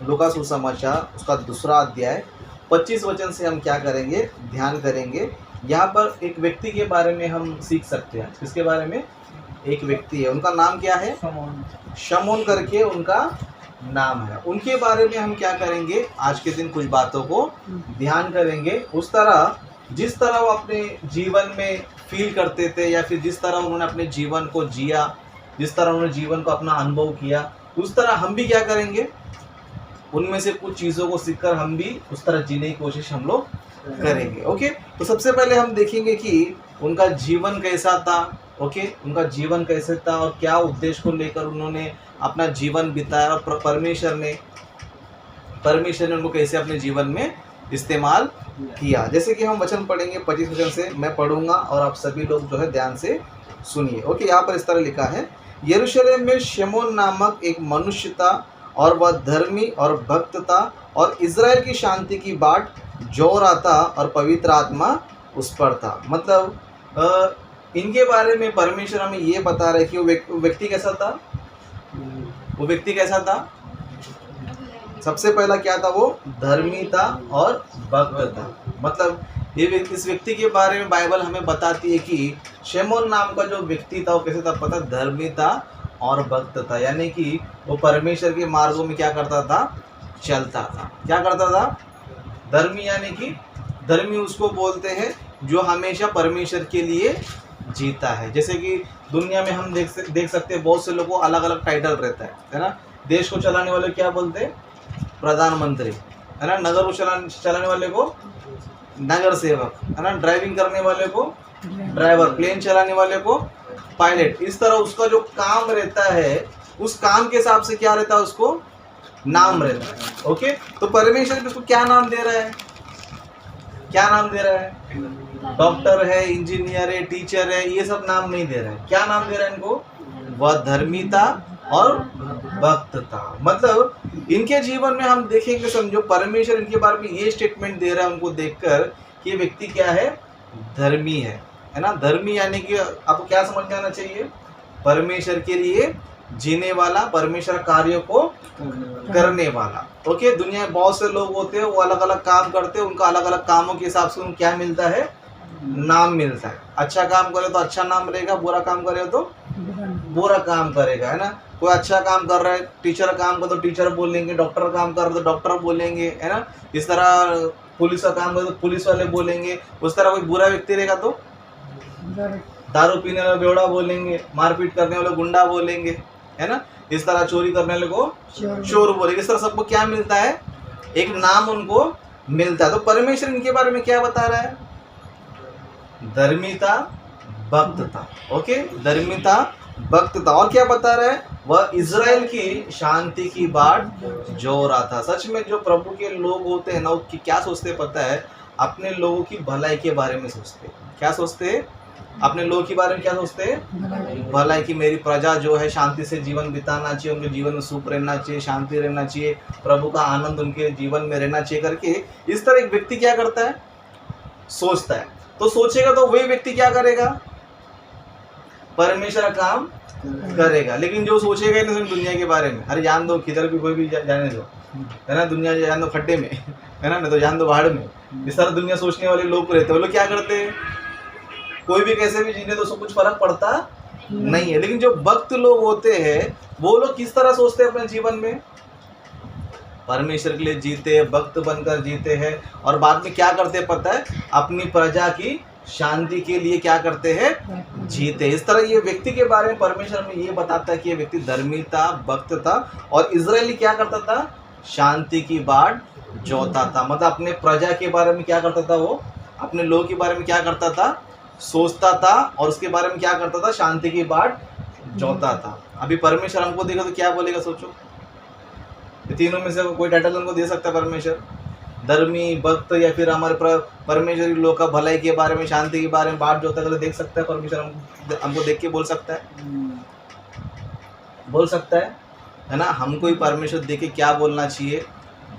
लूका सुसमाचार उसका दूसरा अध्याय 25 वचन से हम क्या करेंगे, ध्यान करेंगे। यहाँ पर एक व्यक्ति के बारे में हम सीख सकते हैं। किसके बारे में? एक व्यक्ति है, उनका नाम क्या है? शमौन करके उनका नाम है। उनके बारे में हम क्या करेंगे, आज के दिन कुछ बातों को ध्यान करेंगे। उस तरह जिस तरह वो अपने जीवन में फील करते थे, या फिर जिस तरह उन्होंने अपने जीवन को जिया, जिस तरह उन्होंने जीवन को अपना अनुभव किया, उस तरह हम भी क्या करेंगे, उनमें से कुछ चीज़ों को सीखकर हम भी उस तरह जीने की कोशिश हम लोग करेंगे। ओके, तो सबसे पहले हम देखेंगे कि उनका जीवन कैसा था। ओके, उनका जीवन कैसे था और क्या उद्देश्य को लेकर उन्होंने अपना जीवन बिताया, और परमेश्वर ने उनको कैसे अपने जीवन में इस्तेमाल किया। जैसे कि हम वचन पढ़ेंगे 25 वचन से, मैं पढ़ूंगा और आप सभी लोग जो है ध्यान से सुनिए। ओके, यहाँ पर इस तरह लिखा है, यरूशलेम में शमौन नामक एक मनुष्य था और वह धर्मी और भक्त था और इज़राइल की शांति की बाट जो रहा था और पवित्र आत्मा उस पर था। मतलब इनके बारे में परमेश्वर हमें ये बता रहा है कि वो व्यक्ति कैसा था। वो व्यक्ति कैसा था? सबसे पहला क्या था? वो धर्मी था और भक्त था। मतलब इस व्यक्ति के बारे में बाइबल हमें बताती है कि शमौन नाम का जो व्यक्ति था वो कैसे था पता? धर्मी था और भक्त था, यानी कि वो परमेश्वर के मार्गों में क्या करता था? चलता था। क्या करता था? धर्मी, यानी कि धर्मी उसको बोलते हैं जो हमेशा परमेश्वर के लिए जीता है। जैसे कि दुनिया में हम देख सकते हैं, बहुत से लोगों को अलग अलग टाइटल रहता है ना। देश को चलाने वाले क्या बोलते हैं? प्रधानमंत्री, है ना। नगर को चलाने वाले को नगर सेवक, है ना। ड्राइविंग करने वाले को ड्राइवर, प्लेन चलाने वाले को पायलट। इस तरह उसका जो काम रहता है, उस काम के हिसाब से क्या रहता है? उसको नाम रहता है। ओके, तो परमेश्वर उसको क्या नाम दे रहा है? क्या नाम दे रहा है? डॉक्टर है, इंजीनियर है, टीचर है, ये सब नाम नहीं दे रहा है। क्या नाम दे रहा है इनको? वह धर्मी था और भक्त था। मतलब इनके जीवन में हम देखेंगे, समझो परमेश्वर इनके बारे में ये स्टेटमेंट दे रहा है उनको देखकर कि ये व्यक्ति क्या है? धर्मी है ना। धर्मी यानी कि आपको क्या समझ में आना चाहिए? परमेश्वर के लिए जीने वाला, परमेश्वर कार्यों को करने वाला। ओके, दुनिया में बहुत से लोग होते हैं, वो अलग अलग काम करते हैं, उनका अलग अलग कामों के हिसाब से उनको क्या मिलता है? नाम मिलता है। अच्छा काम करे तो अच्छा नाम रहेगा, बुरा काम करे तो बुरा काम करेगा, है ना। कोई अच्छा काम कर रहा है, टीचर काम कर तो टीचर बोलेंगे, डॉक्टर काम कर रहे तो डॉक्टर बोलेंगे, है ना। इस तरह पुलिस का काम करे तो पुलिस वाले बोलेंगे। उस तरह कोई बुरा व्यक्ति रहेगा तो दारू पीने वाले बेवड़ा बोलेंगे, मारपीट करने वाले गुंडा बोलेंगे, है ना। इस तरह चोरी करने वाले को चोर बोलेंगे। इस तरह सबको क्या मिलता है? एक नाम उनको मिलता है। तो परमेश्वर इनके बारे में क्या बता रहा है? धर्मी था, भक्त था। ओके, धर्मी था, भक्त था। और क्या बता रहा है? वह इज़राइल की शांति की बाट जो रहा था। सच में जो प्रभु के लोग होते हैं ना, वो क्या सोचते पता है? अपने लोगों की भलाई के बारे में सोचते हैं। क्या सोचते हैं? अपने लोगों के बारे में क्या सोचते हैं? भलाई की मेरी प्रजा जो है शांति से जीवन बिताना चाहिए, उनके जीवन में सुख रहना चाहिए, शांति रहना चाहिए, प्रभु का आनंद उनके जीवन में रहना चाहिए करके इस तरह एक व्यक्ति क्या करता है? सोचता है। तो सोचेगा तो वही व्यक्ति क्या करेगा? परमेश्वर का काम करेगा। लेकिन जो सोचेगा ही नहीं दुनिया के बारे में, अरे जान दो, किधर भी कोई भी जाने दो, है ना, दुनिया जान दो खड्डे में, है ना, नहीं तो जान दो बाढ़ में। इस तरह दुनिया सोचने वाले लोग रहते हैं। वो लोग क्या करते हैं? कोई भी कैसे भी जीने तो उसको कुछ फर्क पड़ता नहीं है। लेकिन जो भक्त लोग होते हैं वो लोग किस तरह सोचते हैं अपने जीवन में? परमेश्वर के लिए जीते हैं, भक्त बनकर जीते हैं, और बाद में क्या करते हैं पता है? अपनी प्रजा की शांति के लिए क्या करते हैं? जीते। इस तरह ये व्यक्ति के बारे में परमेश्वर में ये बताता है कि ये व्यक्ति धर्मी था, भक्त था, और इजरायली क्या करता था? शांति की बाट जोता था। मतलब अपने प्रजा के बारे में क्या करता था? वो अपने लोगों के बारे में क्या करता था? सोचता था, और उसके बारे में क्या करता था? शांति की बाट जोता था। अभी परमेश्वर हमको देखा तो क्या बोलेगा? सोचो, तीनों में से कोई टाइटल उनको दे सकता है परमेश्वर? धर्मी, भक्त, या फिर हमारे परमेश्वरी लोग का भलाई के बारे में, शांति के बारे में बात जो होता है देख सकता है परमेश्वर? हमको देख के बोल सकता है ना। हमको ही परमेश्वर देख के क्या बोलना चाहिए?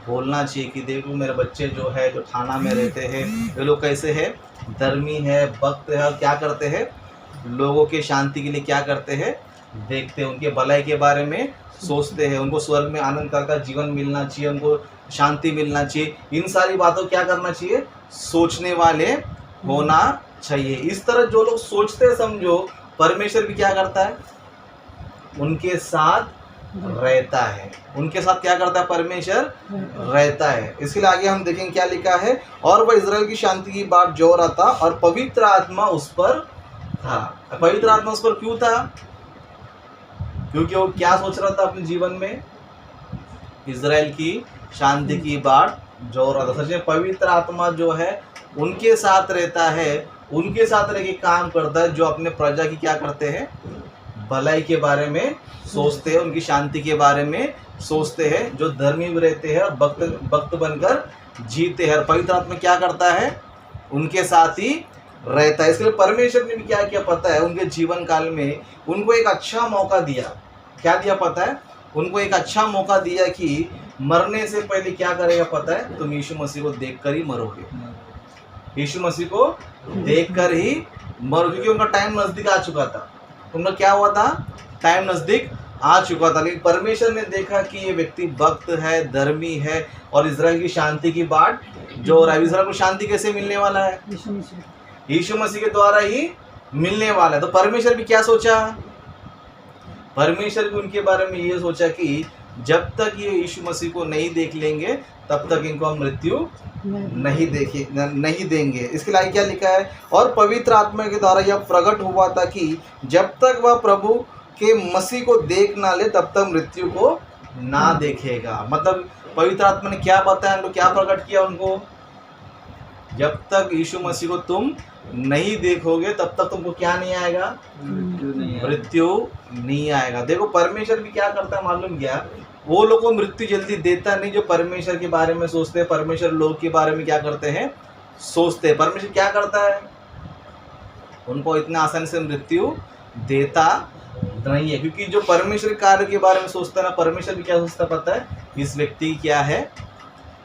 बोलना चाहिए कि देखो मेरे बच्चे जो है, जो थाना में रहते हैं, वे लोग कैसे हैं? धर्मी है, भक्त है, और क्या करते हैं? लोगों के शांति के लिए क्या करते हैं? देखते हैं, उनके भलाई के बारे में सोचते हैं, उनको स्वर्ग में आनंद का जीवन मिलना चाहिए, उनको शांति मिलना चाहिए, इन सारी बातों क्या करना चाहिए, सोचने वाले होना चाहिए। इस तरह जो लोग सोचते हैं, समझो परमेश्वर भी क्या करता है, उनके साथ रहता है। उनके साथ क्या करता है, परमेश्वर रहता है। इसके लिए आगे हम देखेंगे क्या लिखा है, और वह इज़राइल की शांति की बात जो रहा था और पवित्र आत्मा उस पर था। पवित्र आत्मा उस पर क्यों था, क्योंकि वो क्या सोच रहा था अपने जीवन में, इज़राइल की शांति की बात जो रहा था। सच में पवित्र आत्मा जो है उनके साथ रहता है, उनके साथ रह के काम करता है, जो अपने प्रजा की क्या करते हैं, भलाई के बारे में सोचते हैं, उनकी शांति के बारे में सोचते हैं, जो धर्मी भी रहते हैं और भक्त बनकर जीते हैं। और पवित्र आत्मा क्या करता है, उनके साथ ही रहता है। इसके लिए परमेश्वर ने भी क्या किया पता है, उनके जीवन काल में उनको एक अच्छा मौका दिया। क्या दिया पता है, उनको एक अच्छा मौका दिया कि मरने से पहले क्या करेगा पता है, तुम यीशु मसीह को देखकर ही मरोगे। यीशु मसीह को देखकर ही मरोगे, क्योंकि उनका टाइम नजदीक आ चुका था। उनका क्या हुआ था, टाइम नजदीक आ चुका था। लेकिन परमेश्वर ने देखा कि ये व्यक्ति भक्त है, धर्मी है और इज़राइल की शांति की बात जो हो रहा है। इज़राइल को शांति कैसे मिलने वाला है, यीशु मसीह के द्वारा ही मिलने वाला है। तो परमेश्वर भी क्या सोचा, परमेश्वर भी उनके बारे में ये सोचा कि जब तक ये यीशु मसीह को नहीं देख लेंगे तब तक इनको हम मृत्यु नहीं देंगे। इसके लिए क्या लिखा है, और पवित्र आत्मा के द्वारा यह प्रकट हुआ था कि जब तक वह प्रभु के मसीह को देख ना ले तब तक मृत्यु को ना देखेगा। मतलब पवित्र आत्मा ने क्या बताया उनको, क्या प्रकट किया उनको, जब तक यीशु मसीह को तुम नहीं देखोगे तब तक तुमको क्या नहीं आएगा, मृत्यु नहीं आएगा। देखो परमेश्वर भी क्या करता है मालूम क्या, वो लोग को मृत्यु जल्दी देता नहीं जो परमेश्वर के बारे में सोचते हैं, परमेश्वर लोग के बारे में क्या करते हैं, सोचते हैं। परमेश्वर क्या करता है, उनको इतना आसानी से मृत्यु देता नहीं है, क्योंकि जो परमेश्वर कार्य के बारे में सोचता है ना, परमेश्वर भी क्या सोचता पता है, इस व्यक्ति की क्या है,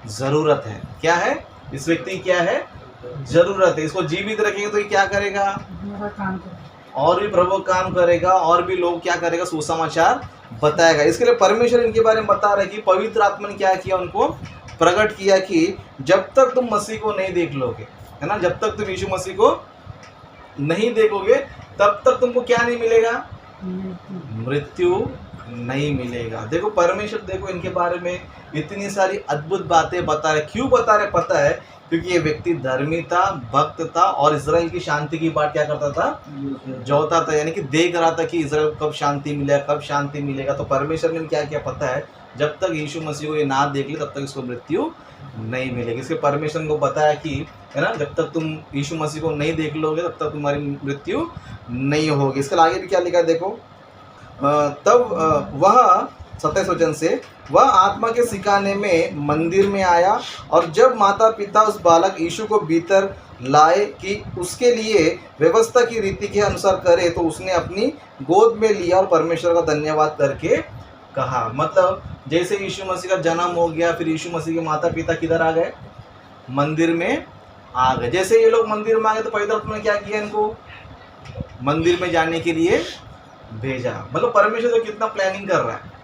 जरूरत है। क्या है, इस व्यक्ति की क्या है, जरूरत है। इसको जीवित रखेंगे तो ये क्या करेगा, और भी प्रभु काम करेगा, और भी लोग क्या करेगा, सुसमाचार बताएगा। इसके लिए परमेश्वर इनके बारे में बता रहा है कि पवित्र आत्मा ने क्या किया, उनको प्रकट किया कि जब तक तुम मसीह को नहीं देख लोगे, है ना, जब तक तुम यीशु मसीह को नहीं देखोगे तब तक तुमको क्या नहीं मिलेगा, मृत्यु नहीं मिलेगा। देखो परमेश्वर, देखो इनके बारे में इतनी सारी अद्भुत बातें बता रहे। क्यों बता रहे पता है, क्योंकि ये व्यक्ति धर्मी था, भक्त था और इज़राइल की शांति की बात क्या करता था, जोता था, यानी कि देख रहा था कि इज़राइल कब शांति मिलेगा, कब शांति मिलेगा। तो परमेश्वर ने क्या किया पता है, जब तक यीशु मसीह को ये ना देख ले तब तक इसको मृत्यु नहीं मिलेगी। इसके परमेश्वर को बताया कि, है ना, जब तक तुम यीशु मसीह को नहीं देख लोगे तब तक तुम्हारी मृत्यु नहीं होगी। इसके आगे भी क्या लिखा है देखो, तब वह 27 वचन से, वह आत्मा के सिखाने में मंदिर में आया, और जब माता पिता उस बालक यीशु को भीतर लाए कि उसके लिए व्यवस्था की रीति के अनुसार करे, तो उसने अपनी गोद में लिया और परमेश्वर का धन्यवाद करके कहा। मतलब जैसे यीशु मसीह का जन्म हो गया, फिर यीशु मसीह के माता पिता किधर आ गए, मंदिर में आ गए। जैसे ये लोग मंदिर में आ गए तो पवित्र आत्मा ने क्या किया, इनको मंदिर में जाने के लिए भेजा। मतलब परमेश्वर तो कितना प्लानिंग कर रहा है,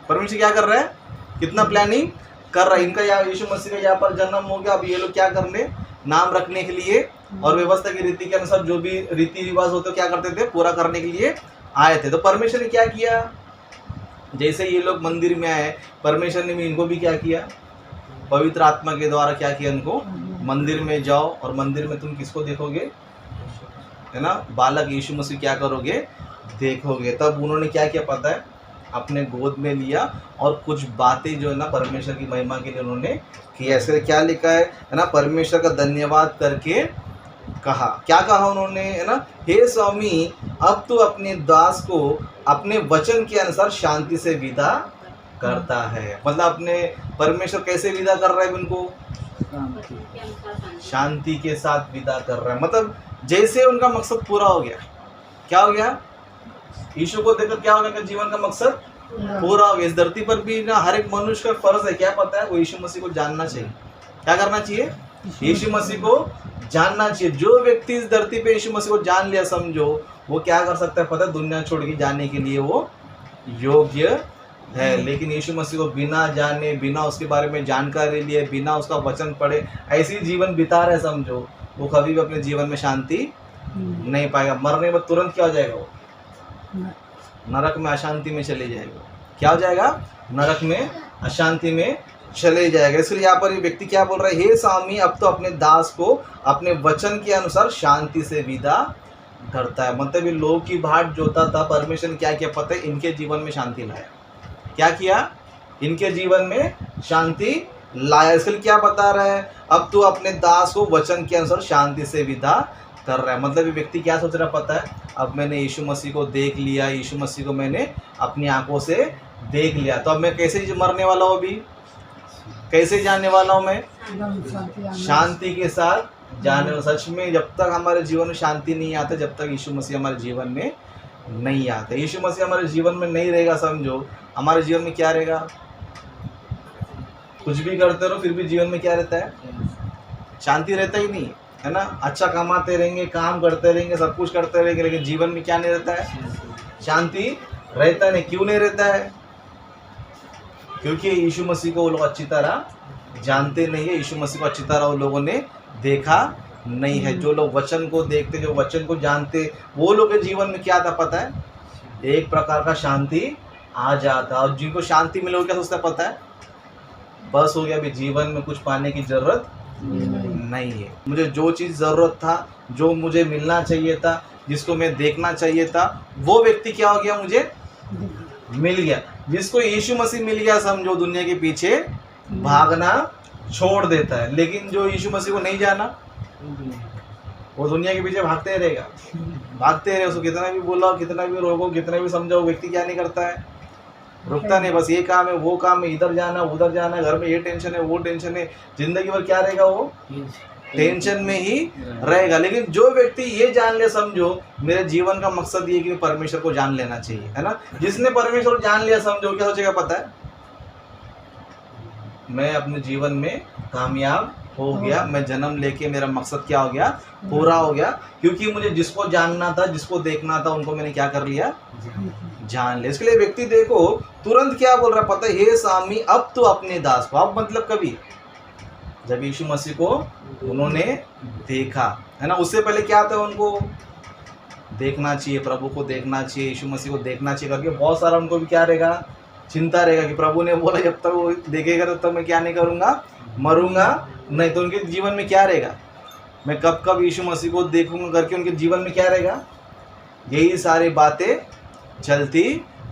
परमेश्वर क्या कर रहा है, कितना प्लानिंग कर रहा है। इनका यहाँ यीशु मसीह का यहाँ पर जन्म हो गया, अब ये लोग क्या करने, नाम रखने के लिए और व्यवस्था की रीति के अनुसार जो भी रीति रिवाज होते क्या करते थे, पूरा करने के लिए आए थे। तो परमेश्वर ने क्या किया, जैसे ये लोग मंदिर में आए, परमेश्वर ने भी इनको भी क्या किया, पवित्र आत्मा के द्वारा क्या किया, इनको मंदिर में जाओ और मंदिर में तुम किसको देखोगे, है ना, बालक यीशु मसीह क्या करोगे, देखोगे। तब उन्होंने क्या किया पता है, अपने गोद में लिया और कुछ बातें जो है ना परमेश्वर की महिमा के लिए उन्होंने किया। इसके क्या लिखा है ना, परमेश्वर का धन्यवाद करके कहा। क्या कहा उन्होंने, है ना, हे स्वामी, अब तू अपने दास को अपने वचन के अनुसार शांति से विदा करता है। मतलब अपने परमेश्वर कैसे विदा कर रहा है उनको, शांति के साथ विदा कर रहा है। मतलब जैसे उनका मकसद पूरा हो गया, क्या हो गया, यीशु को देखकर क्या हो गया, जीवन का मकसद पूरा हो गया। इस धरती पर भी ना हर एक मनुष्य का फर्ज है, क्या पता है, वो यीशु मसीह को जानना चाहिए। क्या करना चाहिए, यीशु मसीह को जानना चाहिए। जो व्यक्ति इस धरती पे यीशु मसीह को जान लिया समझो, वो क्या कर सकता है पता है? दुनिया छोड़ के जाने के लिए वो योग्य है। लेकिन यीशु मसीह को बिना जाने, बिना उसके बारे में जानकारी लिए, बिना उसका वचन पढ़े ऐसी जीवन बिता रहे समझो, वो कभी भी अपने जीवन में शांति नहीं पाएगा। मरने के बाद तुरंत क्या हो जाएगा? वो नरक में अशांति में चले जाएगा। क्या हो जाएगा? नरक में अशांति में चले जाएगा। इसलिए यहाँ पर ये व्यक्ति क्या बोल रहा है? हे स्वामी, अब तो अपने दास को अपने वचन के अनुसार शांति से विदा करता है। मतलब ये लोग की बाट जोता था, परमेश्वर ने क्या किया पता है? इनके जीवन में शांति लाया। क्या किया? इनके जीवन में शांति लाया। इसलिए क्या बता रहा है? अब तो अपने दास को वचन के अनुसार शांति से विदा कर रहा है। मतलब ये व्यक्ति क्या सोच रहा पता है? अब मैंने यीशु मसीह को देख लिया, यीशु मसीह को मैंने अपनी आंखों से देख लिया, तो अब मैं कैसे मरने वाला हूँ? अभी कैसे जाने वाला हूँ मैं? शांति के साथ जाने वाला। सच में जब तक हमारे जीवन में शांति नहीं आता, जब तक यीशु मसीह हमारे जीवन में नहीं आता, यीशु मसीह हमारे जीवन में नहीं रहेगा समझो, हमारे जीवन में क्या रहेगा? कुछ भी करते रहो फिर भी जीवन में क्या रहता है? शांति रहता ही नहीं है ना। अच्छा कमाते रहेंगे, काम करते रहेंगे, सब कुछ करते रहेंगे, लेकिन जीवन में क्या नहीं रहता है? शांति रहता नहीं। क्यों नहीं रहता है? क्योंकि यीशु मसीह को वो लोग अच्छी तरह जानते नहीं है। यीशु मसीह को अच्छी तरह वो लोगों ने देखा नहीं है। जो लोग वचन को देखते, जो वचन को जानते, वो लोग के जीवन में क्या था पता है? एक प्रकार का शांति आ जाता। और जिनको शांति मिले वो क्या सोचता है पता है? बस हो गया, अभी जीवन में कुछ पाने की जरूरत नहीं है। मुझे जो चीज़ ज़रूरत था, जो मुझे मिलना चाहिए था, जिसको मैं देखना चाहिए था, वो व्यक्ति क्या हो गया? मुझे मिल गया। जिसको यीशु मसीह मिल गया समझो, दुनिया के पीछे भागना छोड़ देता है। लेकिन जो यीशु मसीह को नहीं जाना, वो दुनिया के पीछे भागते रहेगा, भागते रहे। उसको कितना भी बोलो, कितना भी रोको, कितना भी समझाओ, व्यक्ति क्या नहीं करता है? रुकता नहीं। बस ये काम है, वो काम है, इधर जाना उधर जाना, घर में ये टेंशन है, वो टेंशन है, जिंदगी भर क्या रहेगा? वो टेंशन में ही रहेगा। लेकिन जो व्यक्ति ये जान ले समझो, मेरे जीवन का मकसद ये कि परमेश्वर को जान लेना चाहिए, है ना। जिसने परमेश्वर को जान लिया समझो, क्या सोचेगा पता है? मैं अपने जीवन में कामयाब हो गया, मैं जन्म लेके मेरा मकसद क्या हो गया? पूरा हो गया। क्योंकि मुझे जिसको जानना था, जिसको देखना था, उनको मैंने क्या कर लिया? जान ले। इसके लिए व्यक्ति देखो तुरंत क्या बोल रहा पता है? हे स्वामी, अब तो अपने दास को। अब मतलब कभी? जब यीशु मसीह को उन्होंने देखा, है ना। उससे पहले क्या था? उनको देखना चाहिए, प्रभु को देखना चाहिए, यीशु मसीह को देखना चाहिए करके बहुत सारा उनको भी क्या रहेगा? चिंता रहेगा कि प्रभु ने बोला जब तक वो देखेगा तब तक मैं क्या नहीं करूँगा? मरूंगा नहीं। तो उनके जीवन में क्या रहेगा? मैं कब कब यीशु मसीह को देखूंगा करके उनके जीवन में क्या रहेगा? यही सारी बातें चलती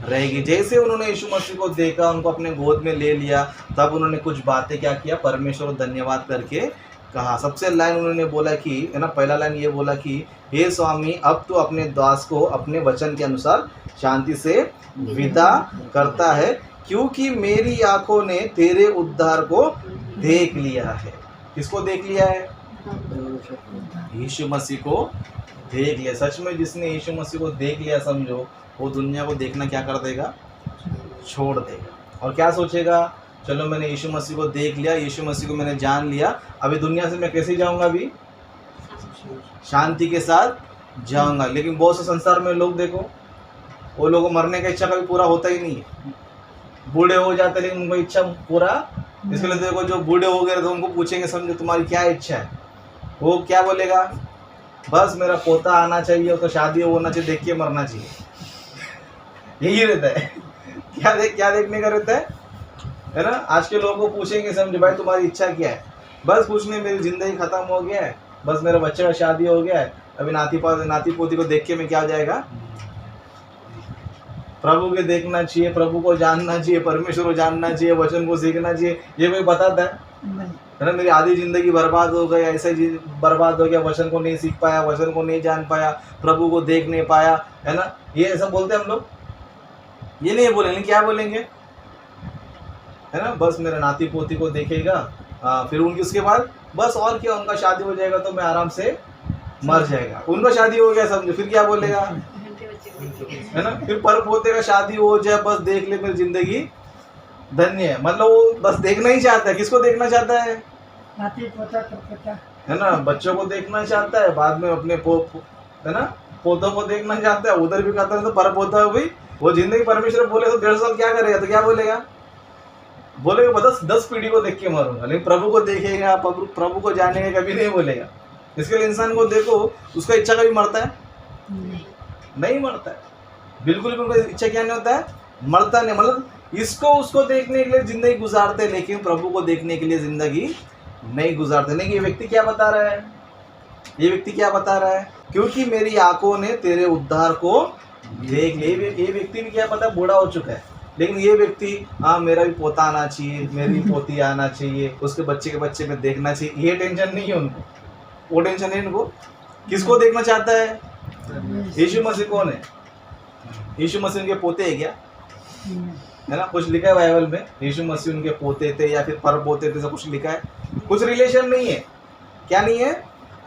रहेगी। जैसे उन्होंने यीशु मसीह को देखा, उनको अपने गोद में ले लिया, तब उन्होंने कुछ बातें क्या किया? परमेश्वर को धन्यवाद करके कहा। सबसे लाइन उन्होंने बोला कि, है ना, पहला लाइन ये बोला कि हे स्वामी, अब तो अपने दास को अपने वचन के अनुसार शांति से विदा करता है, क्योंकि मेरी आंखों ने तेरे उद्धार को देख लिया है। किसको देख लिया है? यीशु मसीह को देख लिया। सच में जिसने यीशु मसीह को देख लिया समझो, वो दुनिया को देखना क्या कर देगा? छोड़ देगा। और क्या सोचेगा? चलो मैंने यीशु मसीह को देख लिया, यीशु मसीह को मैंने जान लिया, अभी दुनिया से मैं कैसे जाऊंगा? अभी शांति के साथ जाऊंगा। लेकिन बहुत से संसार में लोग देखो, वो लोगों को मरने का इच्छा कभी पूरा होता ही नहीं है। बूढ़े हो जाते लेकिन उनको इच्छा पूरा। इसके लिए देखो जो बूढ़े हो गए तो उनको पूछेंगे समझो तुम्हारी क्या इच्छा है? वो क्या बोलेगा? बस मेरा पोता आना चाहिए, तो शादी होना चाहिए, देख के मरना चाहिए। यही रहता है। क्या देखने का रहता है ना। आज के लोगों को पूछेंगे समझो भाई तुम्हारी इच्छा क्या है? बस कुछ नहीं, मेरी ज़िंदगी ख़त्म हो गया है, बस मेरे बच्चे का शादी हो गया है, अभी नाती पोती को देख के मैं क्या हो जाएगा? प्रभु के देखना चाहिए, प्रभु को जानना चाहिए, परमेश्वर को जानना चाहिए, वचन को सीखना चाहिए। ये कोई बताता है ना? मेरी आधी ज़िंदगी बर्बाद हो गई, ऐसे बर्बाद हो गया, वचन को नहीं सीख पाया, वचन को नहीं जान पाया, प्रभु को देख नहीं पाया, है ना। ये ऐसा बोलते हैं हम लोग? ये नहीं बोलेंगे। क्या बोलेंगे? है ना, बस मेरे नाती पोती को देखेगा, फिर उनकी उसके बाद बस और क्या, उनका शादी हो जाएगा तो मैं आराम से मर जाएगा। उनका शादी हो गया समझो, फिर क्या बोलेगा? है ना, फिर पर पोते का शादी हो जाए, बस देख ले मेरी जिंदगी धन्य है। मतलब वो बस देखना ही चाहता है। किसको देखना चाहता है? नाती पोता है ना, बच्चों को देखना चाहता है, बाद में अपने है ना पोतों को देखना चाहता है, उधर भी कहता है तो पर पोता हो भाई वो जिंदगी परमेश्वर बोले तो 1.5 साल क्या करेगा, तो क्या बोलेगा, बोलेगा 10 पीढ़ी को देख के मरूंगा, लेकिन प्रभु को देखेगा, प्रभु को जानेगा कभी नहीं बोलेगा। इसके लिए इंसान को देखो, उसका इच्छा कभी मरता है नहीं मरता है, बिल्कुल भी उनका इच्छा क्या नहीं होता है, मरता नहीं। मतलब इसको उसको देखने के लिए जिंदगी गुजारते हैं, लेकिन प्रभु को देखने के लिए जिंदगी नहीं गुजारते। लेकिन ये व्यक्ति क्या बता रहा है, ये व्यक्ति क्या बता रहा है, क्योंकि मेरी आंखों ने तेरे उद्धार को देख लिया। ये व्यक्ति भी क्या पता है, बूढ़ा हो चुका है, लेकिन ये व्यक्ति हाँ मेरा भी पोता आना चाहिए, मेरी पोती आना चाहिए, उसके बच्चे के बच्चे में देखना चाहिए, ये टेंशन नहीं है उनको, वो टेंशन है इनको। किसको देखना चाहता है, यीशु मसीह कौन है, यीशु मसीह उनके पोते है क्या, है ना, कुछ लिखा है बाइबल में यीशु मसीह उनके पोते थे या फिर पर पोते थे, सब कुछ लिखा है, कुछ रिलेशन नहीं है, क्या नहीं है,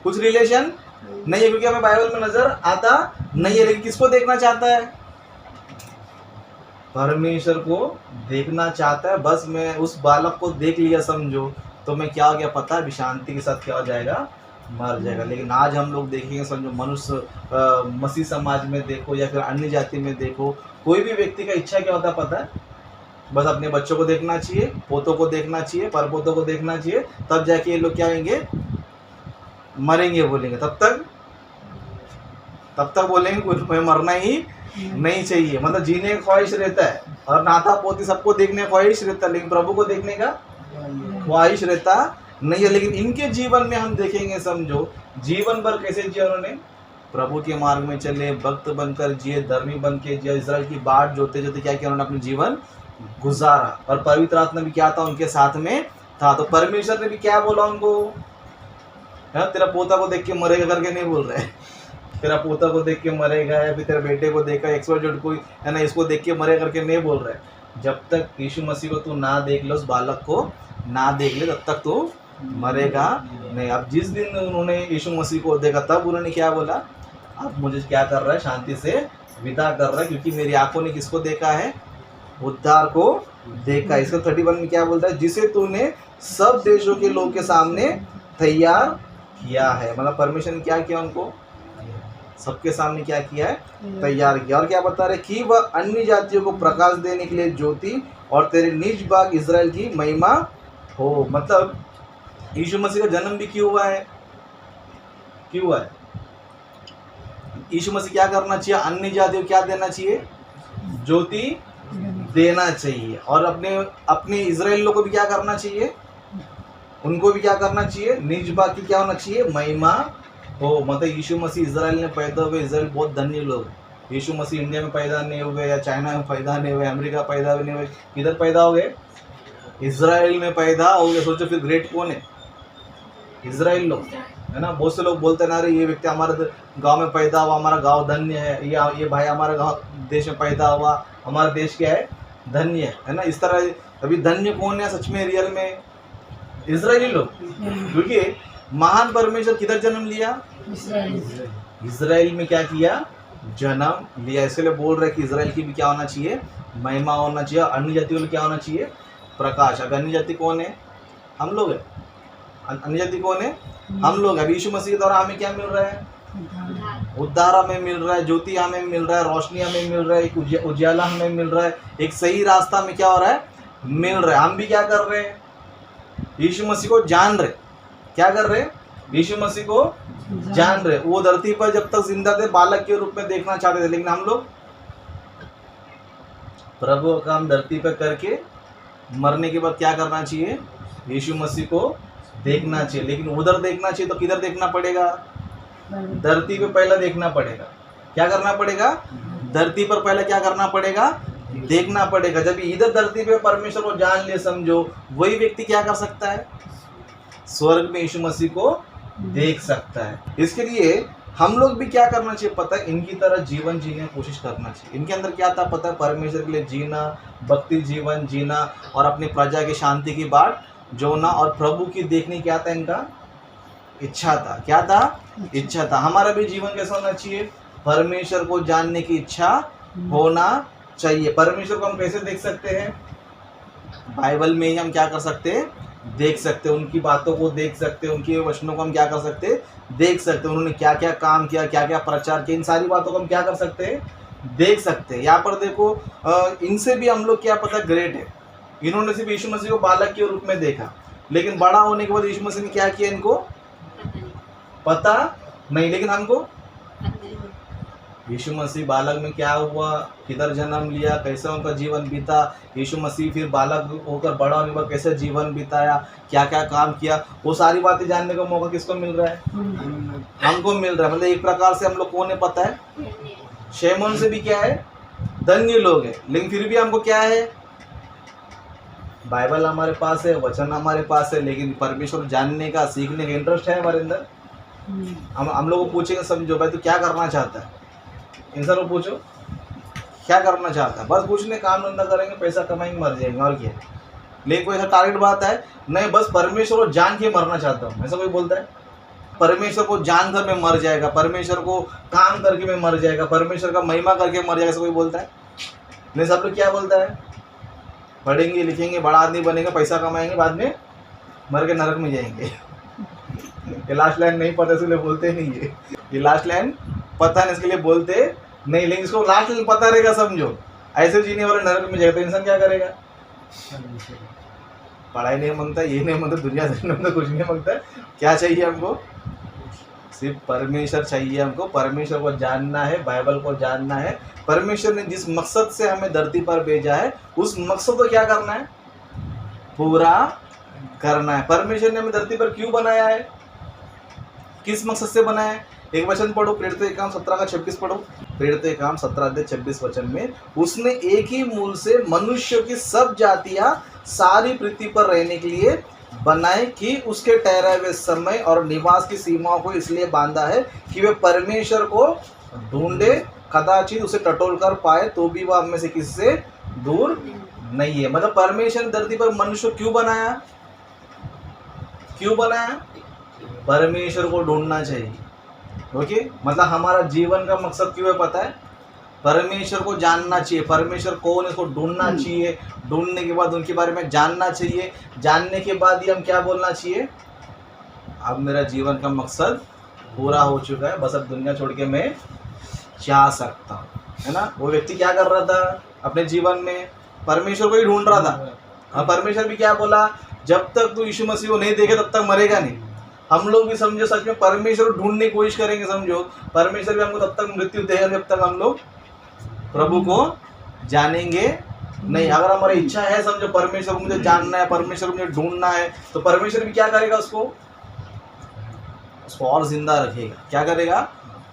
कुछ रिलेशन नहीं है, क्योंकि हमें बाइबल में नजर आता नहीं है। लेकिन किसको देखना चाहता है, परमेश्वर को देखना चाहता है। बस मैं उस बालक को देख लिया समझो तो मैं क्या हो गया पता है, शांति के साथ क्या हो जाएगा, मर जाएगा। लेकिन आज हम लोग देखेंगे समझो, मनुष्य मसीह समाज में देखो या फिर अन्य जाति में देखो, कोई भी व्यक्ति का इच्छा क्या होता है पता है, बस अपने बच्चों को देखना चाहिए, पोतों को देखना चाहिए, परपोतों को देखना चाहिए, तब जाके ये लोग क्या होंगे, मरेंगे बोलेंगे। तब तक बोलेंगे कोई मरना ही नहीं चाहिए, मतलब जीने का ख्वाहिश रहता है, और नाता पोती सबको देखने का ख्वाहिश रहता है, लेकिन प्रभु को देखने का ख्वाहिश रहता नहीं है। लेकिन इनके जीवन में हम देखेंगे समझो, जीवन भर कैसे जिया उन्होंने, प्रभु के मार्ग में चले, भक्त बनकर जिए, धर्मी बन के जिए, इस्राएल की बाट जोते जोते क्या किया उन्होंने, अपने जीवन गुजारा, और पवित्र आत्मा भी क्या था उनके साथ में था। तो परमेश्वर ने भी क्या बोला उनको, तेरा पोता को देख के मरेगा करके नहीं बोल रहे, तेरा पोता को देख के मरेगा या फिर तेरे बेटे को देखा एक्सपर्ट कोई है ना, इसको देख के मरे करके नहीं बोल रहे। जब तक यीशु मसीह को तू ना देख ले, उस बालक को ना देख ले, तब तक तू मरेगा नहीं। अब जिस दिन उन्होंने यीशु मसीह को देखा तब उन्होंने क्या बोला, अब मुझे क्या कर रहा है, शांति से विदा कर रहा है, क्योंकि मेरी आंखों ने किसको देखा है, उद्धार को देखा। इसका 31 में क्या बोलता है, जिसे तूने सब देशों के लोग के सामने तैयार किया है। मतलब परमेश्वर ने क्या किया, उनको सबके सामने क्या किया है, तैयार किया। और क्या बता रहे कि वह अन्य जातियों को प्रकाश देने के लिए ज्योति और तेरे निज भाग इजराइल की महिमा हो। मतलब यीशु मसीह का जन्म भी क्यों हुआ है, क्यों हुआ है, यीशु मसीह क्या करना चाहिए, अन्य जातियों को क्या देना चाहिए, ज्योति देना चाहिए, और अपने इजराइल लोगों को भी क्या करना चाहिए, उनको भी क्या करना चाहिए, निज भाग की क्या होना चाहिए, महिमा हो। मतलब यीशु मसीह इजराइल में पैदा हुए, इजराइल बहुत धन्य लोग, यीशु मसीह इंडिया में पैदा नहीं हुए या चाइना में पैदा नहीं हुए, अमेरिका पैदा नहीं हुए, किधर पैदा हो गए, इजराइल में पैदा हो गए। सोचो फिर ग्रेट कौन है, इजराइल लोग, है ना। बहुत से लोग बोलते ना, अरे ये व्यक्ति हमारे गांव में पैदा हुआ, हमारा गांव धन्य है, या ये भाई हमारे गांव देश में पैदा हुआ, हमारा देश क्या है, धन्य है ना। इस तरह अभी धन्य कौन है सच में, रियल में इजराइली लोग, क्योंकि महान परमेश्वर किधर जन्म लिया, इजराइल में क्या किया, जन्म लिया। इसके लिए बोल रहे कि इजराइल की भी क्या होना चाहिए, महिमा होना चाहिए, अन्य जातियों को क्या होना चाहिए, प्रकाश। अब अन्य जाति कौन है, हम लोग है, अन्य जाति कौन है, हम लोग। अब यीशु मसीह के द्वारा हमें क्या मिल रहा है, उद्धार हमें मिल रहा है, ज्योति हमें मिल रहा है, रोशनी हमें मिल रहा है, एक उजाला हमें मिल रहा है, एक सही रास्ता में क्या हो रहा है, मिल रहा है। हम भी क्या कर रहे हैं, यीशु मसीह को जान रहे, क्या कर रहे हैं, यीशु मसीह को जान रहे। वो धरती पर जब तक जिंदा थे बालक के रूप में देखना चाहते थे, लेकिन हम लोग प्रभु का काम धरती पर करके मरने के बाद क्या करना चाहिए, यीशु मसीह को देखना चाहिए। लेकिन उधर देखना चाहिए तो किधर देखना पड़ेगा, धरती पे पहला देखना पड़ेगा। क्या करना पड़ेगा, धरती पर पहले क्या करना पड़ेगा, देखना पड़ेगा। जब इधर धरती पे परमेश्वर को जान ले समझो, वही व्यक्ति क्या कर सकता है, स्वर्ग में यीशु मसीह को देख सकता है। इसके लिए हम लोग भी क्या करना चाहिए पता है, इनकी तरह जीवन जीने की कोशिश करना चाहिए। इनके अंदर क्या था पता है, परमेश्वर के लिए जीना, भक्ति जीवन जीना, और अपनी प्रजा की शांति की बाट जोना, और प्रभु की देखने क्या था, इनका इच्छा था। क्या था, इच्छा था। हमारा भी जीवन कैसा होना चाहिए, परमेश्वर को जानने की इच्छा होना चाहिए। परमेश्वर को हम कैसे देख सकते हैं, बाइबल में ही हम क्या कर सकते हैं, देख सकते हैं, उनकी बातों को देख सकते हैं, उनके वचनों को हम क्या कर सकते हैं, देख सकते हैं। उन्होंने क्या क्या काम किया, क्या क्या प्रचार किया, इन सारी बातों को हम क्या कर सकते हैं, देख सकते हैं। यहाँ पर देखो इनसे भी हम लोग क्या पता ग्रेट है। इन्होंने सिर्फ यीशु मसीह को बालक के रूप में देखा, लेकिन बड़ा होने के बाद यीशु मसीह ने क्या किया इनको पता नहीं। लेकिन हमको यीशु मसीह बालक में क्या हुआ, किधर जन्म लिया, कैसे उनका जीवन बीता, यीशु मसीह फिर बालक होकर बड़ा होने के बाद कैसे जीवन बिताया, क्या क्या काम किया, वो सारी बातें जानने का मौका किसको मिल रहा है, हमको मिल रहा है। मतलब एक प्रकार से हम लोग को नहीं पता है, शैमोन से भी क्या है, धन्य लोग है। लेकिन फिर भी हमको क्या है, बाइबल हमारे पास है, वचन हमारे पास है, लेकिन परमेश्वर जानने का, सीखने का इंटरेस्ट है हमारे अंदर। हम लोग को पूछेंगे, समझो भाई तू क्या करना चाहता है, इंसान को पूछो क्या करना चाहता है, बस पूछने काम धंधा करेंगे, पैसा कमाएंगे, मर जाएंगे, और क्या। लेकिन कोई ऐसा टारगेट बात है नहीं, बस परमेश्वर को जान के मरना चाहता हूँ, ऐसा कोई बोलता है। परमेश्वर को जानकर मैं मर जाएगा, परमेश्वर को काम करके मैं मर जाएगा, परमेश्वर का महिमा करके मर जाएगा, ऐसा कोई बोलता है नहीं। सब लोग क्या बोलता है, पढ़ेंगे लिखेंगे, बड़ा आदमी बनेंगे, पैसा कमाएंगे, बाद में मर के नरक में जाएंगे। ये लास्ट लाइन नहीं पता इसलिए बोलते नहीं है, ये लास्ट लाइन पता नहीं इसके लिए बोलते नहीं। लेकिन इसको लास्ट लाइन पता रहेगा, समझो ऐसे जीने वाले नरक में जाएगा, तो इंसान क्या करेगा, पढ़ाई नहीं मांगता, ये नहीं मांगता, दुनिया से नहीं मांगता, कुछ नहीं मांगता। क्या चाहिए हमको, सिर्फ परमेश्वर चाहिए हमको। परमेश्वर को जानना है, बाइबल को जानना है। परमेश्वर ने जिस मकसद से हमें धरती पर भेजा है, उस मकसद को क्या करना है, पूरा करना है। परमेश्वर ने हमें धरती पर क्यों बनाया है, किस मकसद से बनाया है। एक वचन पढ़ो, प्रेरितों के काम 17 का 26 पढ़ो। प्रेरितों के काम 17 अध्याय 26 वचन में, उसने एक ही मूल से मनुष्यों की सब जातियां सारी पृथ्वी पर रहने के लिए बनाए, कि उसके ठहराए हुए समय और निवास की सीमाओं को इसलिए बांधा है कि वे परमेश्वर को ढूंढे, कदाचित उसे टटोल कर पाए, तो भी वह हमें से किसी से दूर नहीं है। मतलब परमेश्वर ने धरती पर मनुष्य क्यों बनाया, क्यों बनाया, परमेश्वर को ढूंढना चाहिए। ओके, मतलब हमारा जीवन का मकसद क्यों है पता है, परमेश्वर को जानना चाहिए, परमेश्वर कौन है इसको ढूंढना चाहिए, ढूंढने के बाद उनके बारे में जानना चाहिए, जानने के बाद ही हम क्या बोलना चाहिए, अब मेरा जीवन का मकसद पूरा हो चुका है, बस अब दुनिया छोड़ के मैं जा सकता हूँ, है ना। वो व्यक्ति क्या कर रहा था अपने जीवन में, परमेश्वर को ही ढूंढ रहा था। हाँ, परमेश्वर भी क्या बोला, जब तक तू यीशु मसीह को नहीं देखे तब तक मरेगा नहीं। हम लोग भी समझो सच में परमेश्वर को ढूंढने की कोशिश करेंगे, समझो परमेश्वर भी हमको तब तक मृत्यु देगा जब तक हम लोग प्रभु को जानेंगे नहीं। अगर हमारी इच्छा है, समझो परमेश्वर को मुझे जानना है, परमेश्वर को मुझे ढूंढना है, तो परमेश्वर भी क्या करेगा, उसको और जिंदा रखेगा। क्या करेगा,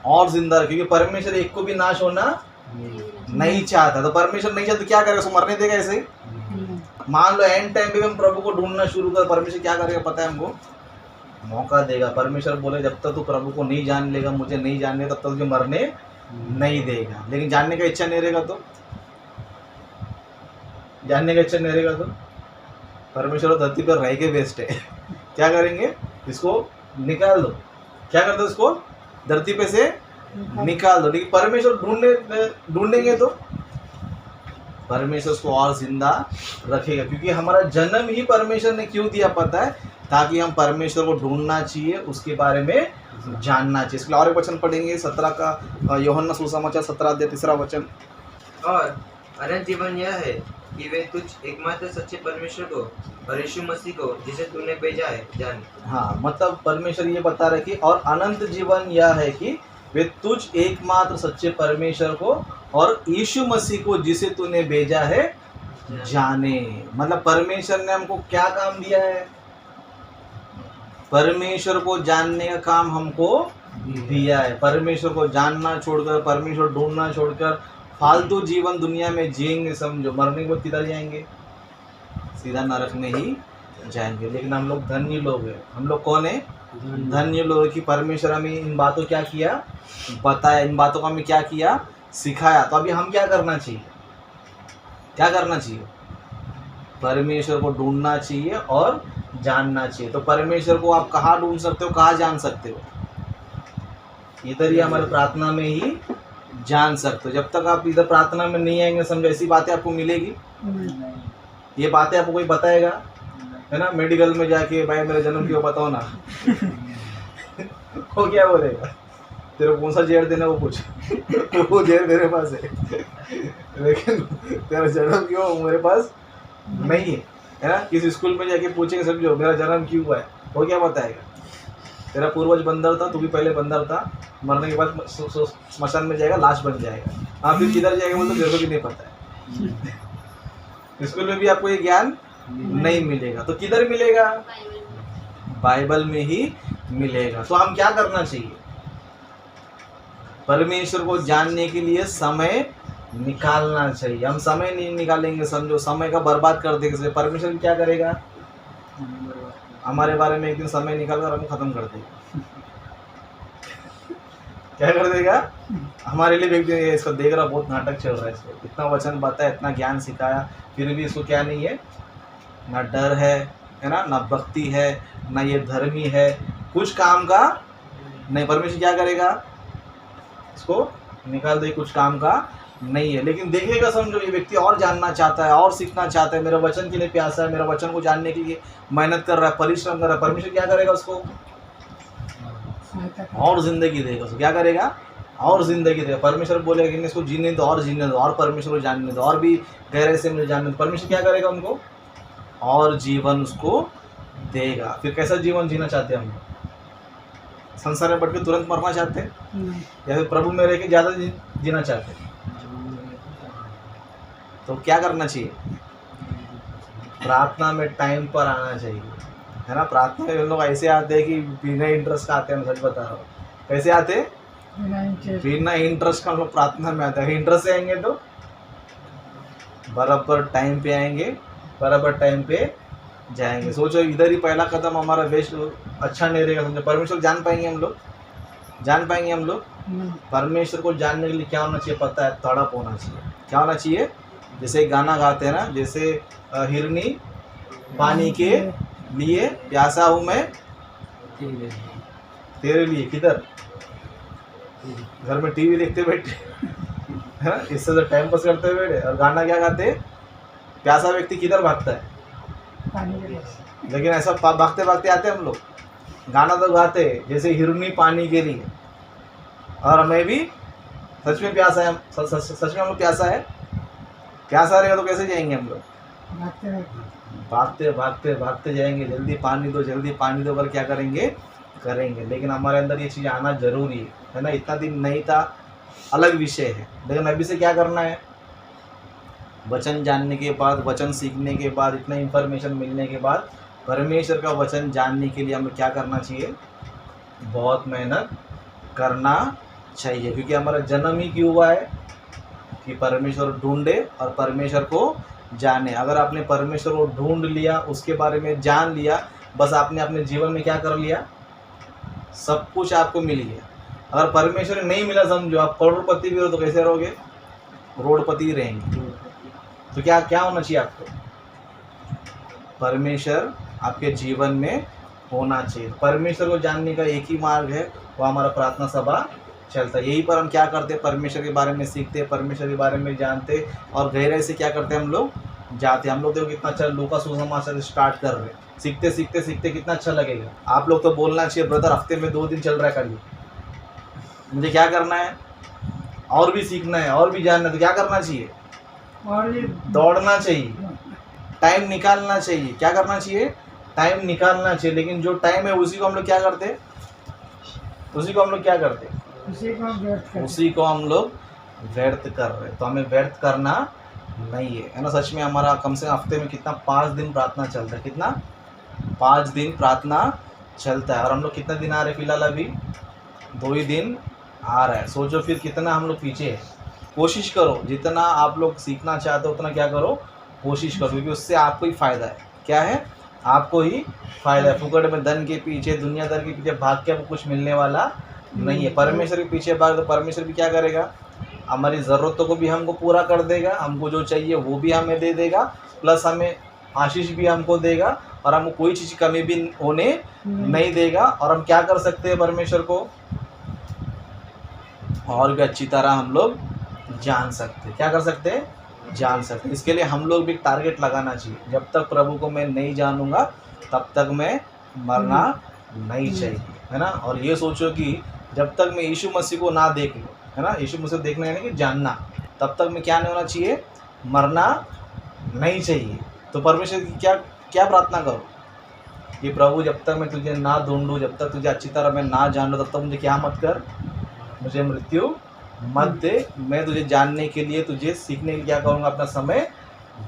और जिंदा रखेगा। परमेश्वर एक को भी नाश होना नहीं चाहता, तो परमेश्वर नहीं चाहता, क्या करेगा, उसको मरने देगा ऐसे ही। मान लो एंड टाइम पे हम प्रभु को ढूंढना शुरू कर, परमेश्वर क्या करेगा पता है हमको, मौका देगा। परमेश्वर बोले जब तक तू प्रभु को नहीं जान लेगा, मुझे नहीं जानने, तब तक तुझे मरने नहीं देगा। लेकिन जानने का इच्छा नहीं रहेगा, तो जानने का इच्छा नहीं रहेगा तो परमेश्वर धरती पर रह के वेस्ट है। क्या करेंगे, इसको निकाल दो, क्या कर दो, इसको धरती पे से निकाल दो। लेकिन परमेश्वर ढूंढेंगे तो परमेश्वर उसको और जिंदा रखेगा, क्योंकि हमारा जन्म ही परमेश्वर ने क्यों दिया पता है, ताकि हम परमेश्वर को ढूंढना चाहिए, उसके बारे में जानना चाहिए। इसके लिए और एक वचन पढ़ेंगे 17 का यूहन्ना सुसमाचार 17 अध्याय 3 वचन। और अनंत जीवन यह है कि वे तुझ एकमात्र सच्चे परमेश्वर को और यीशु मसीह को जिसे तूने भेजा है जान। हाँ, मतलब परमेश्वर ये बता रहे कि और अनंत जीवन यह है कि वे तुझ एकमात्र सच्चे परमेश्वर को और यीशु मसीह को जिसे तूने भेजा है जाने। मतलब परमेश्वर ने हमको क्या काम दिया है, परमेश्वर को जानने का काम हमको दिया है। परमेश्वर को जानना छोड़कर, परमेश्वर ढूंढना छोड़कर फालतू जीवन दुनिया में जिएंगे, समझो मरने के बाद किधर जाएंगे, सीधा नरक में ही जाएंगे। लेकिन हम लोग धन्य लोग हैं। हम लोग कौन है, धन्य लोग हैं कि परमेश्वर हमें इन बातों क्या किया, बताया, इन बातों का हमें क्या किया, सिखाया। तो अभी हम क्या करना चाहिए, क्या करना चाहिए, परमेश्वर को ढूंढना चाहिए और जानना चाहिए। तो परमेश्वर को आप कहाँ ढूंढ सकते हो, कहाँ जान सकते हो, इधर ही हमारे प्रार्थना में ही जान सकते हो। जब तक आप इधर प्रार्थना में नहीं आएंगे, समझो ऐसी बातें आपको मिलेगी, ये बातें आपको कोई बताएगा, है ना, मेडिकल में जाके भाई मेरा जन्म क्यों बताओ ना, वो क्या बोलेगा, तेरे को कौन सा जेर देना वो पूछ, वो जेर मेरे पास है, लेकिन तेरा जन्म क्यों मेरे पास नहीं है ना। किसी स्कूल में जाके पूछेंगे समझो मेरा जन्म क्यों हुआ है, वो क्या बताएगा, तेरा पूर्वज बंदर था, तू भी पहले बंदर था, मरने के बाद स्मशान में जाएगा, लाश बन जाएगा, हाँ फिर किधर जाएगा बोल तो मेरे को भी नहीं पता है। स्कूल में भी आपको ये ज्ञान नहीं मिलेगा, तो किधर मिलेगा, बाइबल में ही मिलेगा। तो हम क्या करना चाहिए, परमेश्वर को जानने के लिए समय निकालना चाहिए। हम समय नहीं निकालेंगे समझो, समय का बर्बाद कर देंगे, परमेश्वर क्या करेगा, हमारे बारे में एक दिन समय निकाल कर हमको खत्म कर देगा। क्या कर देगा, हमारे लिए एक दिन इसको देख रहा बहुत नाटक चल रहा है, इसको इतना वचन बताया, इतना ज्ञान सिखाया, फिर भी इसको क्या नहीं है, ना डर है ना, ना भक्ति है, ना ये धर्मी है, कुछ काम का नहीं। परमेश्वर क्या करेगा, इसको निकाल दे, कुछ काम का नहीं है। लेकिन देखेगा समझो ये व्यक्ति और जानना चाहता है, और सीखना चाहता है, मेरे वचन के लिए प्यासा है, मेरा वचन को जानने के लिए मेहनत कर रहा है, परिश्रम कर रहा है, परमेश्वर क्या करेगा, उसको और जिंदगी देगा। उसको क्या करेगा, और जिंदगी देगा। परमेश्वर बोलेगा कि इसको जीने दो और जीने दो, और परमेश्वर को जानने दो, और भी गहरे से मुझे जानने दो। परमेश्वर क्या करेगा, उनको और जीवन उसको देगा। फिर कैसा जीवन जीना चाहते हैं हम, संसार में बैठ के तुरंत मरना चाहते हैं, या फिर प्रभु में रह के ज़्यादा जीना चाहते हैं। तो क्या करना चाहिए, प्रार्थना में टाइम पर आना चाहिए, है ना। प्रार्थना में लोग ऐसे आते हैं कि बिना इंटरेस्ट का आते हैं, मैं सच बता रहा हूँ। कैसे आते हैं, बिना इंटरेस्ट का हम लोग प्रार्थना में आते हैं। इंटरेस्ट से आएंगे तो बराबर टाइम पे आएंगे, बराबर टाइम पे जाएंगे। सोचो इधर ही पहला कदम हमारा वेस्ट अच्छा नहीं रहेगा समझो। परमेश्वर जान पाएंगे हम लोग, जान पाएंगे हम लोग। परमेश्वर को जानने के लिए क्या होना चाहिए पता है, तड़प होना चाहिए। क्या होना चाहिए, जैसे गाना गाते हैं ना, जैसे हिरनी पानी के लिए प्यासा हूँ मैं तेरे लिए, किधर, घर में टीवी देखते बैठे है ना, इससे तो टाइम पास करते बैठे, और गाना क्या गाते, प्यासा व्यक्ति किधर भागता है, लेकिन ऐसा भागते भागते आते हम लोग। गाना तो गाते जैसे हिरनी पानी के लिए, और हमें भी सच में प्यासा है, सच में हम लोग प्यासा है। प्यासा रहेगा तो कैसे जाएंगे हम लोग, भागते भागते भागते जाएंगे, जल्दी पानी दो, जल्दी पानी दो कर क्या करेंगे, करेंगे। लेकिन हमारे अंदर ये चीज़ आना जरूरी है ना। इतना दिन नहीं था, अलग विषय है, लेकिन अभी से क्या करना है, वचन जानने के बाद, वचन सीखने के बाद, इतना इन्फॉर्मेशन मिलने के बाद, परमेश्वर का वचन जानने के लिए हमें क्या करना चाहिए, बहुत मेहनत करना चाहिए। क्योंकि हमारा जन्म ही क्यों हुआ है कि परमेश्वर ढूंढे और परमेश्वर को जाने। अगर आपने परमेश्वर को ढूंढ लिया, उसके बारे में जान लिया, बस आपने अपने जीवन में क्या कर लिया, सब कुछ आपको मिल गया। अगर परमेश्वर नहीं मिला समझो, आप करोड़पति भी हो तो कैसे रहोगे, करोड़पति रहेंगे। तो क्या क्या होना चाहिए आपको, परमेश्वर आपके जीवन में होना चाहिए। परमेश्वर को जानने का एक ही मार्ग है, वो हमारा प्रार्थना सभा चलता है। यहीं पर हम क्या करते हैं, परमेश्वर के बारे में सीखते हैं, परमेश्वर के बारे में जानते, और गहराई से क्या करते हैं हम लोग, जाते हैं। हम लोग देखो कितना अच्छा लूका सुसमाचार स्टार्ट कर रहे हैं, सीखते सीखते सीखते कितना अच्छा लगेगा। आप लोग तो बोलना चाहिए ब्रदर हफ्ते में 2 दिन चल रहा है खाली, मुझे क्या करना है, और भी सीखना है, और भी जानना है, तो क्या करना चाहिए, और ये दौड़ना चाहिए, टाइम निकालना चाहिए। क्या करना चाहिए, टाइम निकालना चाहिए। लेकिन जो टाइम है उसी को हम लोग क्या करते हैं, उसी को हम लोग क्या करते हैं, उसी को हम व्यर्थ करते हैं। उसी को हम लोग व्यर्थ कर रहे हैं। तो हमें व्यर्थ करना नहीं है ना। सच में हमारा कम से कम हफ्ते में कितना 5 दिन प्रार्थना चलता है, कितना 5 दिन प्रार्थना चलता है। और हम लोग कितना दिन आ रहे हैं, फिलहाल अभी 2 ही दिन आ रहा है। सोचो फिर कितना हम लोग पीछे है। कोशिश करो, जितना आप लोग सीखना चाहते हो उतना क्या करो, कोशिश करो, क्योंकि उससे आपको ही फ़ायदा है। क्या है, आपको ही फ़ायदा है। फुकट में धन के पीछे, दुनियादार के पीछे भाग के आपको कुछ मिलने वाला नहीं है। परमेश्वर के पीछे भाग तो परमेश्वर भी क्या करेगा, हमारी ज़रूरतों को भी हमको पूरा कर देगा, हमको जो चाहिए वो भी हमें दे देगा, प्लस हमें आशीष भी हमको देगा, और हमको कोई चीज़ की कमी भी होने नहीं देगा। और हम क्या कर सकते हैं, परमेश्वर को और भी अच्छी तरह हम लोग जान सकते हैं। क्या कर सकते हैं, जान सकते हैं। इसके लिए हम लोग भी टारगेट लगाना चाहिए, जब तक प्रभु को मैं नहीं जानूंगा तब तक मैं मरना नहीं चाहिए, है ना। और ये सोचो कि जब तक मैं यीशु मसीह को ना देख लूँ, है ना, यीशु मसीह देखना यानी कि जानना, तब तक मैं क्या नहीं होना चाहिए, मरना नहीं चाहिए। तो परमेश्वर की क्या क्या प्रार्थना करो कि प्रभु जब तक मैं तुझे ना ढूंढूं, जब तक तुझे अच्छी तरह मैं ना जान लूँ, तब तक मुझे क्या मत कर, मुझे मृत्यु मत दे। मैं तुझे जानने के लिए, तुझे सीखने के लिए क्या करूँगा, अपना समय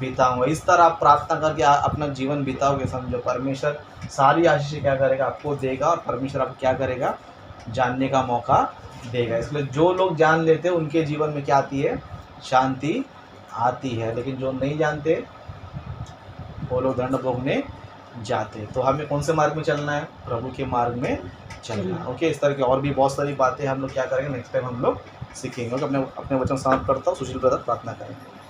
बिताऊंगा। इस तरह आप प्रार्थना करके अपना जीवन बिताओगे, समझो परमेश्वर सारी आशीष क्या करेगा, आपको देगा, और परमेश्वर आपको क्या करेगा, जानने का मौका देगा। इसलिए जो लोग जान लेते हैं उनके जीवन में क्या आती है, शांति आती है। लेकिन जो नहीं जानते वो लोग दंड भोगने जाते हैं। तो हमें कौन से मार्ग में चलना है, प्रभु के मार्ग में चलना है। ओके, इस तरह की और भी बहुत सारी बातें हम लोग क्या करेंगे, नेक्स्ट टाइम हम लोग सीखेंगे। ओके, अपने वचन समाप्त करता हूँ। सुशील ब्रदर प्रार्थना करेंगे।